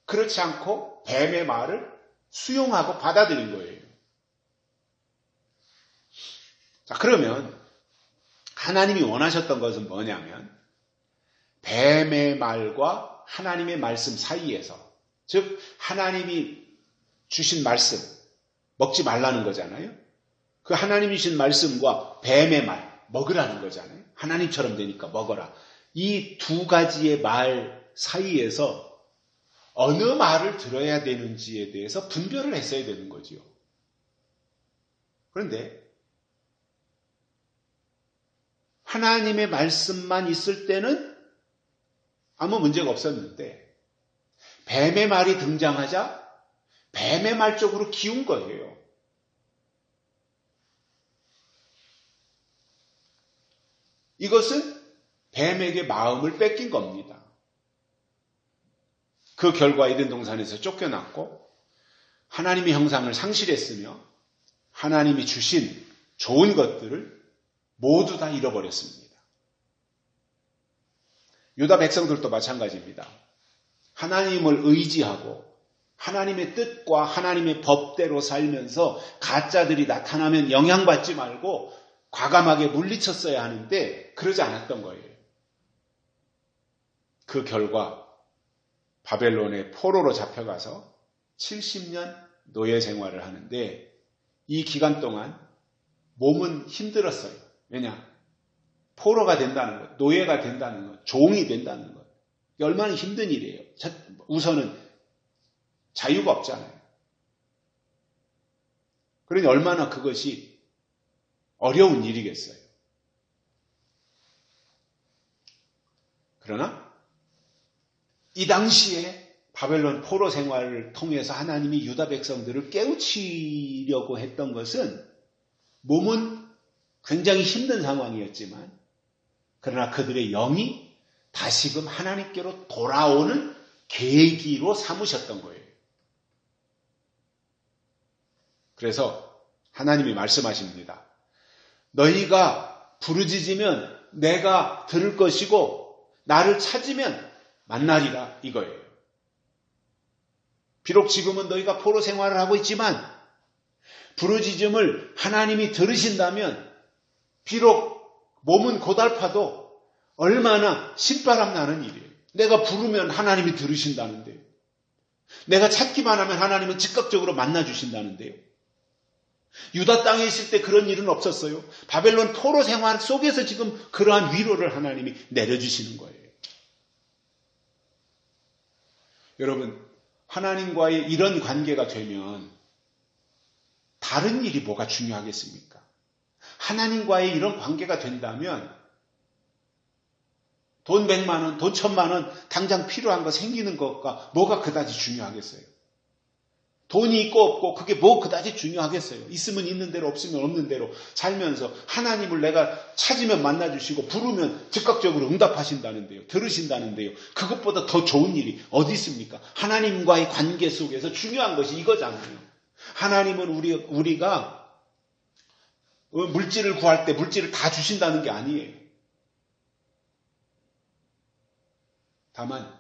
그렇지 않고 뱀의 말을 수용하고 받아들인 거예요. 자, 그러면 하나님이 원하셨던 것은 뭐냐면 뱀의 말과 하나님의 말씀 사이에서, 즉 하나님이 주신 말씀, 먹지 말라는 거잖아요. 그 하나님이 주신 말씀과 뱀의 말, 먹으라는 거잖아요. 하나님처럼 되니까 먹어라. 이 두 가지의 말 사이에서 어느 말을 들어야 되는지에 대해서 분별을 했어야 되는 거지요. 그런데 하나님의 말씀만 있을 때는 아무 문제가 없었는데 뱀의 말이 등장하자 뱀의 말 쪽으로 기운 거예요. 이것은 뱀에게 마음을 뺏긴 겁니다. 그 결과 에덴 동산에서 쫓겨났고 하나님의 형상을 상실했으며 하나님이 주신 좋은 것들을 모두 다 잃어버렸습니다. 유다 백성들도 마찬가지입니다. 하나님을 의지하고 하나님의 뜻과 하나님의 법대로 살면서 가짜들이 나타나면 영향받지 말고 과감하게 물리쳤어야 하는데 그러지 않았던 거예요. 그 결과 바벨론의 포로로 잡혀가서 70년 노예 생활을 하는데 이 기간 동안 몸은 힘들었어요. 왜냐? 포로가 된다는 것, 노예가 된다는 것, 종이 된다는 것. 얼마나 힘든 일이에요. 우선은 자유가 없잖아요. 그러니 얼마나 그것이 어려운 일이겠어요. 그러나 이 당시에 바벨론 포로 생활을 통해서 하나님이 유다 백성들을 깨우치려고 했던 것은 몸은 굉장히 힘든 상황이었지만 그러나 그들의 영이 다시금 하나님께로 돌아오는 계기로 삼으셨던 거예요. 그래서 하나님이 말씀하십니다. 너희가 부르짖으면 내가 들을 것이고 나를 찾으면 만나리라 이거예요. 비록 지금은 너희가 포로 생활을 하고 있지만 부르짖음을 하나님이 들으신다면 비록 몸은 고달파도 얼마나 신바람 나는 일이에요. 내가 부르면 하나님이 들으신다는데요. 내가 찾기만 하면 하나님은 즉각적으로 만나주신다는데요. 유다 땅에 있을 때 그런 일은 없었어요. 바벨론 포로 생활 속에서 지금 그러한 위로를 하나님이 내려주시는 거예요. 여러분, 하나님과의 이런 관계가 되면 다른 일이 뭐가 중요하겠습니까? 하나님과의 이런 관계가 된다면 돈 100만 원, 돈 1000만 원 당장 필요한 거 생기는 것과 뭐가 그다지 중요하겠어요? 돈이 있고 없고 그게 뭐 그다지 중요하겠어요? 있으면 있는 대로 없으면 없는 대로 살면서 하나님을 내가 찾으면 만나주시고 부르면 즉각적으로 응답하신다는데요. 들으신다는데요. 그것보다 더 좋은 일이 어디 있습니까? 하나님과의 관계 속에서 중요한 것이 이거잖아요. 하나님은 우리가 물질을 구할 때 물질을 다 주신다는 게 아니에요. 다만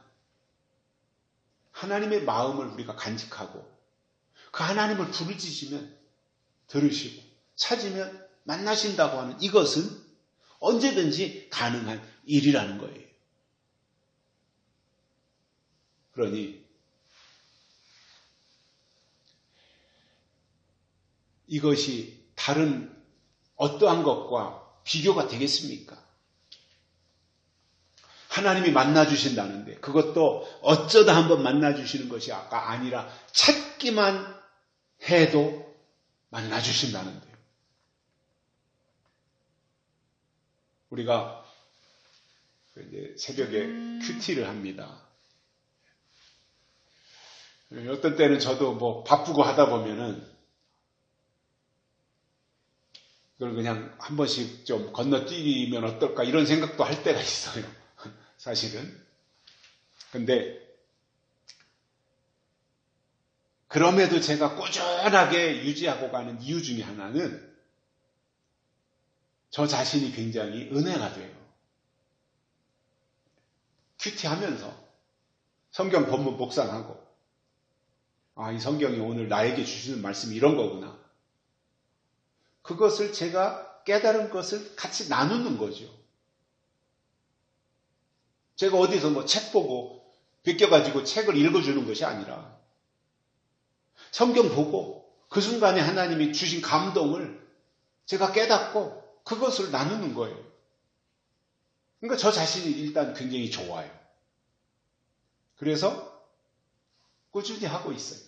하나님의 마음을 우리가 간직하고 그 하나님을 부르짖으면 들으시고 찾으면 만나신다고 하는 이것은 언제든지 가능한 일이라는 거예요. 그러니 이것이 다른 어떠한 것과 비교가 되겠습니까? 하나님이 만나주신다는데 그것도 어쩌다 한번 만나주시는 것이 아니라 찾기만 해도 만나주신다는데요. 우리가 이제 새벽에 큐티를 합니다. 어떤 때는 저도 뭐 바쁘고 하다 보면은 그걸 그냥 한 번씩 좀 건너뛰면 어떨까 이런 생각도 할 때가 있어요. 사실은. 근데 그럼에도 제가 꾸준하게 유지하고 가는 이유 중에 하나는 저 자신이 굉장히 은혜가 돼요. 큐티하면서 성경 본문 묵상하고 이 성경이 오늘 나에게 주시는 말씀이 이런 거구나. 그것을 제가 깨달은 것을 같이 나누는 거죠. 제가 어디서 뭐 책 보고 베껴가지고 책을 읽어주는 것이 아니라 성경 보고 그 순간에 하나님이 주신 감동을 제가 깨닫고 그것을 나누는 거예요. 그러니까 저 자신이 일단 굉장히 좋아요. 그래서 꾸준히 하고 있어요.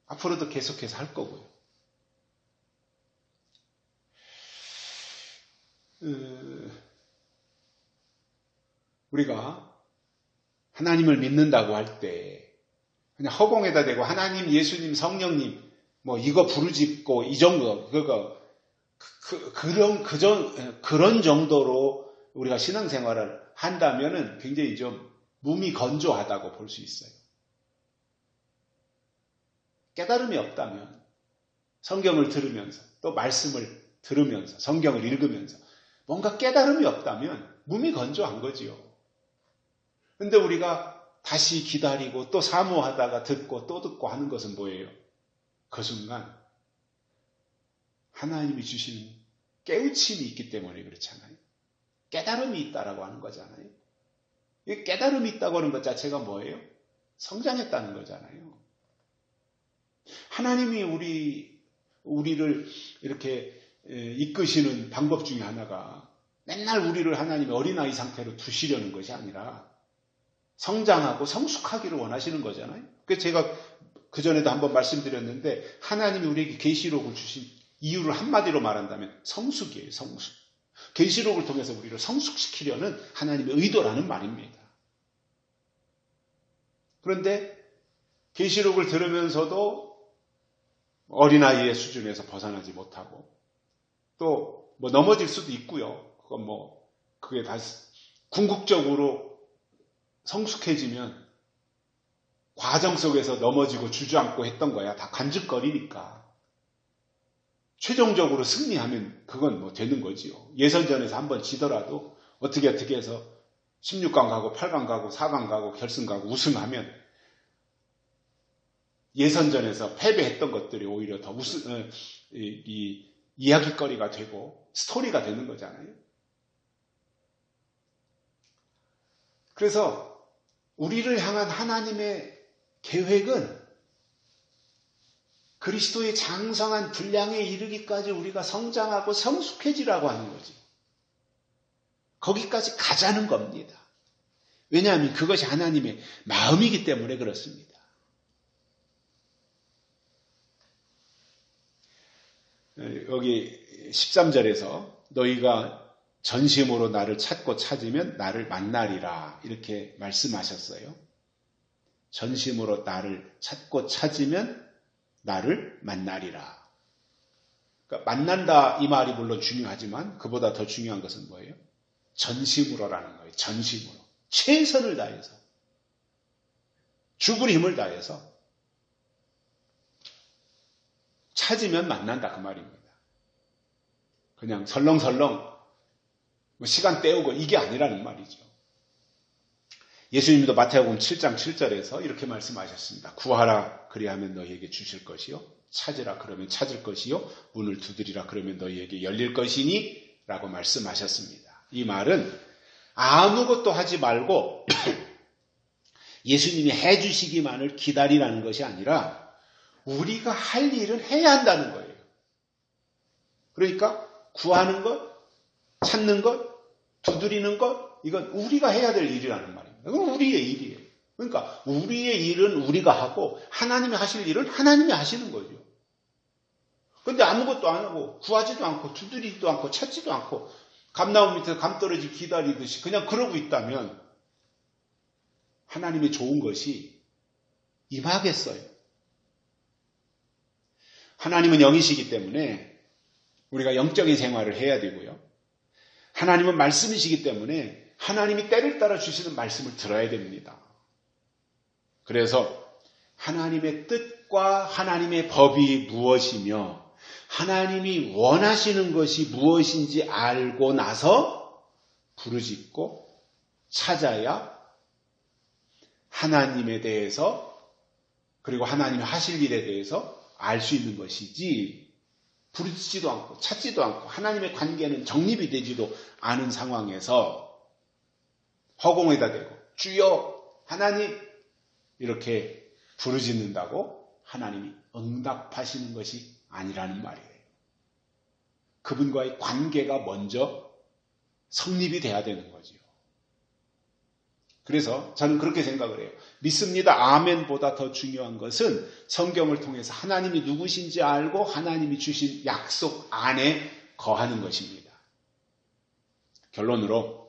앞으로도 계속해서 할 거고요. 우리가 하나님을 믿는다고 할 때 그냥 허공에다 대고 하나님, 예수님, 성령님 뭐 이거 부르짖고 이 정도 그런 정도로 우리가 신앙생활을 한다면은 굉장히 좀 몸이 건조하다고 볼 수 있어요. 깨달음이 없다면 성경을 들으면서 또 말씀을 들으면서 성경을 읽으면서 뭔가 깨달음이 없다면 몸이 건조한 거지요. 근데 우리가 다시 기다리고 또 사모하다가 듣고 또 듣고 하는 것은 뭐예요? 그 순간 하나님이 주시는 깨우침이 있기 때문에 그렇잖아요. 깨달음이 있다라고 하는 거잖아요. 이 깨달음이 있다고 하는 것 자체가 뭐예요? 성장했다는 거잖아요. 하나님이 우리를 이렇게 이끄시는 방법 중에 하나가 맨날 우리를 하나님의 어린아이 상태로 두시려는 것이 아니라 성장하고 성숙하기를 원하시는 거잖아요. 그래서 제가 그전에도 한번 말씀드렸는데 하나님이 우리에게 계시록을 주신 이유를 한마디로 말한다면 성숙이에요. 성숙. 계시록을 통해서 우리를 성숙시키려는 하나님의 의도라는 말입니다. 그런데 계시록을 들으면서도 어린아이의 수준에서 벗어나지 못하고 또 뭐 넘어질 수도 있고요. 그건 그게 다 궁극적으로 성숙해지면 과정 속에서 넘어지고 주저앉고 했던 거야. 다 간직거리니까. 최종적으로 승리하면 그건 되는 거지요. 예선전에서 한번 지더라도 어떻게 해서 16강 가고 8강 가고 4강 가고 결승 가고 우승하면 예선전에서 패배했던 것들이 오히려 더 이야기거리가 되고 스토리가 되는 거잖아요. 그래서 우리를 향한 하나님의 계획은 그리스도의 장성한 분량에 이르기까지 우리가 성장하고 성숙해지라고 하는 거지. 거기까지 가자는 겁니다. 왜냐하면 그것이 하나님의 마음이기 때문에 그렇습니다. 여기 13절에서 너희가 전심으로 나를 찾고 찾으면 나를 만나리라 이렇게 말씀하셨어요. 전심으로 나를 찾고 찾으면 나를 만나리라. 그러니까 만난다 이 말이 물론 중요하지만 그보다 더 중요한 것은 뭐예요? 전심으로라는 거예요. 전심으로. 최선을 다해서. 죽을 힘을 다해서 찾으면 만난다 그 말입니다. 그냥 설렁설렁 시간 때우고 이게 아니라는 말이죠. 예수님도 마태복음 7장 7절에서 이렇게 말씀하셨습니다. 구하라 그리하면 너희에게 주실 것이요 찾으라 그러면 찾을 것이요 문을 두드리라 그러면 너희에게 열릴 것이니 라고 말씀하셨습니다. 이 말은 아무것도 하지 말고 예수님이 해주시기만을 기다리라는 것이 아니라 우리가 할 일은 해야 한다는 거예요. 그러니까 구하는 것, 찾는 것, 두드리는 것, 이건 우리가 해야 될 일이라는 말입니다. 그건 우리의 일이에요. 그러니까 우리의 일은 우리가 하고 하나님이 하실 일은 하나님이 하시는 거죠. 그런데 아무것도 안 하고 구하지도 않고 두드리지도 않고 찾지도 않고 감나무 밑에서 감 떨어지기 기다리듯이 그냥 그러고 있다면 하나님의 좋은 것이 임하겠어요. 하나님은 영이시기 때문에 우리가 영적인 생활을 해야 되고요. 하나님은 말씀이시기 때문에 하나님이 때를 따라 주시는 말씀을 들어야 됩니다. 그래서 하나님의 뜻과 하나님의 법이 무엇이며 하나님이 원하시는 것이 무엇인지 알고 나서 부르짖고 찾아야 하나님에 대해서 그리고 하나님이 하실 일에 대해서 알 수 있는 것이지 부르짖지도 않고 찾지도 않고 하나님의 관계는 정립이 되지도 않은 상황에서 허공에다 대고 주여 하나님 이렇게 부르짖는다고 하나님이 응답하시는 것이 아니라는 말이에요. 그분과의 관계가 먼저 성립이 돼야 되는 거지요. 그래서 저는 그렇게 생각을 해요. 믿습니다. 아멘보다 더 중요한 것은 성경을 통해서 하나님이 누구신지 알고 하나님이 주신 약속 안에 거하는 것입니다. 결론으로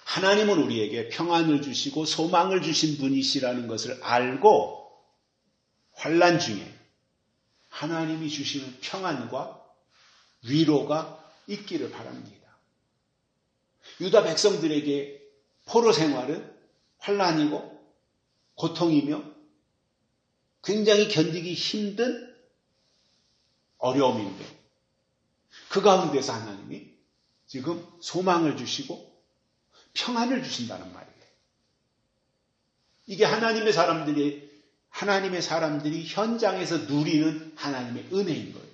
하나님은 우리에게 평안을 주시고 소망을 주신 분이시라는 것을 알고 환난 중에 하나님이 주시는 평안과 위로가 있기를 바랍니다. 유다 백성들에게 포로 생활은 환난이고 고통이며 굉장히 견디기 힘든 어려움인데 그 가운데서 하나님이 지금 소망을 주시고 평안을 주신다는 말이에요. 이게 하나님의 사람들이 현장에서 누리는 하나님의 은혜인 거예요.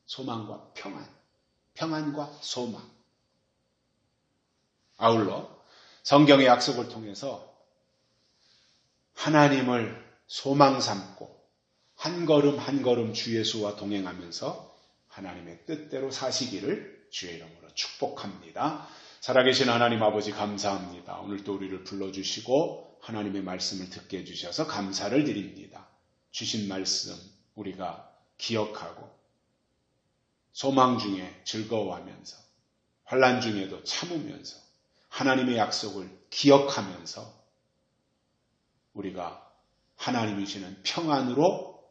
소망과 평안, 평안과 소망. 아울러 성경의 약속을 통해서 하나님을 소망 삼고 한 걸음 한 걸음 주 예수와 동행하면서 하나님의 뜻대로 사시기를 주의 이름으로 축복합니다. 살아계신 하나님 아버지 감사합니다. 오늘도 우리를 불러주시고 하나님의 말씀을 듣게 해주셔서 감사를 드립니다. 주신 말씀 우리가 기억하고 소망 중에 즐거워하면서 환난 중에도 참으면서 하나님의 약속을 기억하면서 우리가 하나님이 주시는 평안으로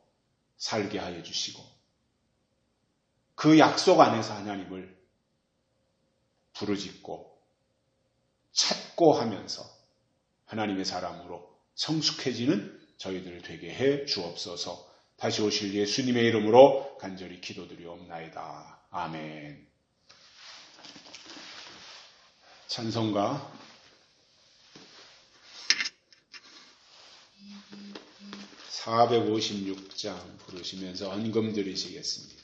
살게 하여 주시고 그 약속 안에서 하나님을 부르짖고 찾고 하면서 하나님의 사람으로 성숙해지는 저희들 되게 해 주옵소서. 다시 오실 예수님의 이름으로 간절히 기도드리옵나이다. 아멘. 찬송가 456장 부르시면서 헌금 드리시겠습니다.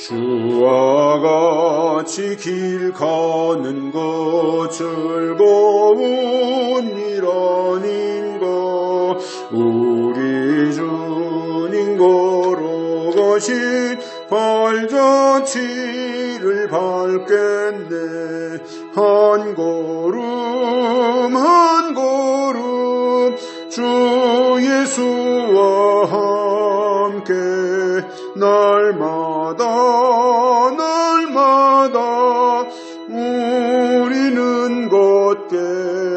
주와 같이 길 가는 것 즐거운 일 아닌가. 우리 주님 걸어가신 발자취를 밟겠네. 한 걸음 한 걸음 주 예수와 함께 날마다 우리는 걷게